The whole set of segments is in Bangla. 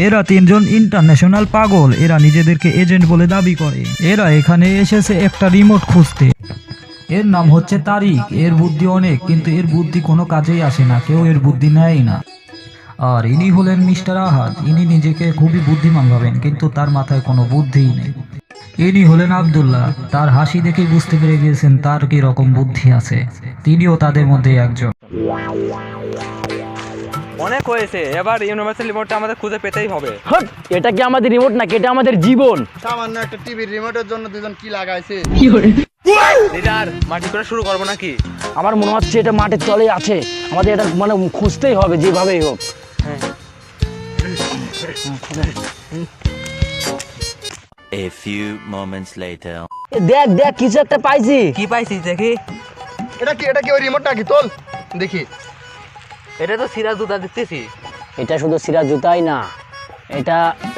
এরা তিনজন ইন্টারন্যাশনাল পাগল। এরা নিজেদেরকে এজেন্ট বলে দাবি করে। এরা এখানে এসেছে একটা রিমোট খুঁজতে। এর নাম হচ্ছে তারিক। এর বুদ্ধি অনেক, কিন্তু এর বুদ্ধি কোনো কাজেই আসে না, কেউ এর বুদ্ধি নেয় না। আর ইনি হলেন মিস্টার আহাদ। ইনি নিজেকে খুবই বুদ্ধিমান ভাবেন, কিন্তু তার মাথায় কোনো বুদ্ধিই নেই। ইনি হলেন আব্দুল্লাহ। তার হাসি দেখেই বুঝতে পেরে গিয়েছেন তার কি রকম বুদ্ধি আছে। তিনিও তাদের মধ্যে একজন। অনেক হয়েছে, এবার ইউনিভার্সাল রিমোটটা আমাদের খুঁজে পেতেই হবে। হট, এটা কি আমাদের রিমোট নাকি এটা আমাদের জীবন? সামান্য একটা টিভির রিমোটের জন্য দুজন কি লাগাইছে। লিডার, মাটি করে শুরু করবো নাকি? আমার মনে হচ্ছে এটা মাটির তলেই আছে, আমাদের এটা মানে খুঁজতেই হবে যেভাবেই হোক। A few moments later. দেখ দেখ কিছু একটা পাইছি। কি পাইছিস দেখি? এটা কি ওই রিমোটটা কি তোল দেখি। এটা তো সিরা জুতা দেখতেছি। এটা শুধু সিরা জুতাই না, এটা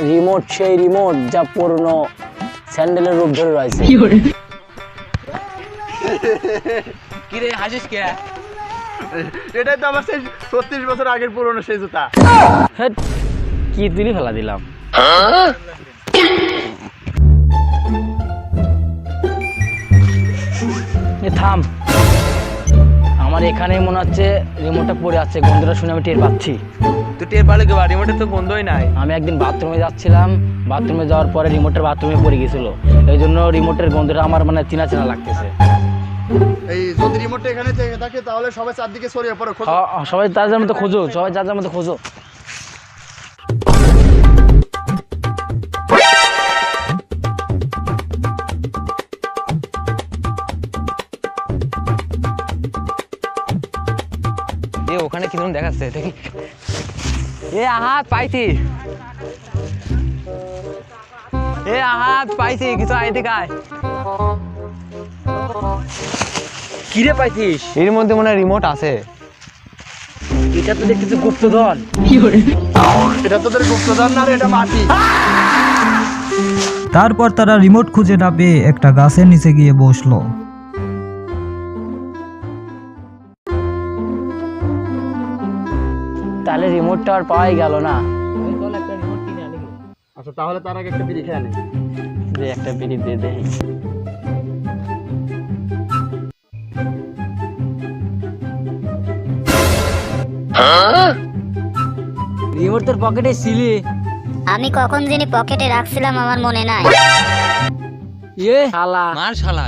রিমোট, সেই রিমোট যা পুরনো স্যান্ডেলের রূপ ধরে রয়েছে। কি রে হাসিস কে? এটাই তো আমার সেই 36 বছর আগের পুরনো সেই জুতা। হেট, কি তুলি ফেলা দিলাম। থাম, আমার এখানে মনে হচ্ছে রিমোটটা পড়ে আছে, গন্ধটা শুনে আমি টের পাচ্ছি। তুই টের পালে কি? রিমোটের তো গন্ধই নাই। আমি একদিন বাথরুমে যাচ্ছিলাম, বাথরুমে যাওয়ার পরে রিমোটটা বাথরুমে পড়ে গেছিল, এই জন্য রিমোটের গন্ধটা আমার মানে চেনা চেনা লাগতেছে। এই যদি রিমোটটা এখানে থেকে থাকে তাহলে সবাই চারদিকে ছড়িয়ে পড়ো। সবাই যার যার মতো খোঁজো, সবাই যার যার মতো খোঁজো। এ ওখানে কি ধরুন দেখাচ্ছে দেখি। এ আহাত পাইছি, এ আহাত পাইছি কিছু। আয় দেখায়। কিরে পাইছিস? এর মধ্যে মনে হয় রিমোট আছে। এটা তো দেখতেছি গুপ্তধন। এটা তোদের গুপ্তধন না রে, এটা মাটি। তারপর তারা রিমোট খুঁজে না পেয়ে একটা গাছের নিচে গিয়ে বসলো। তাহলে রিমোটটা আর পাওয়াই গেল না। আচ্ছা তাহলে তার আগে একটা বিড়ি খেয়ে নে। যে একটা বিড়ি দিয়ে দেই। রিমোট তোর পকেটে ছিলি? আমি কখন যিনি পকেটে রাখছিলাম আমার মনে নাই। ইয়ে শালা, মার শালা।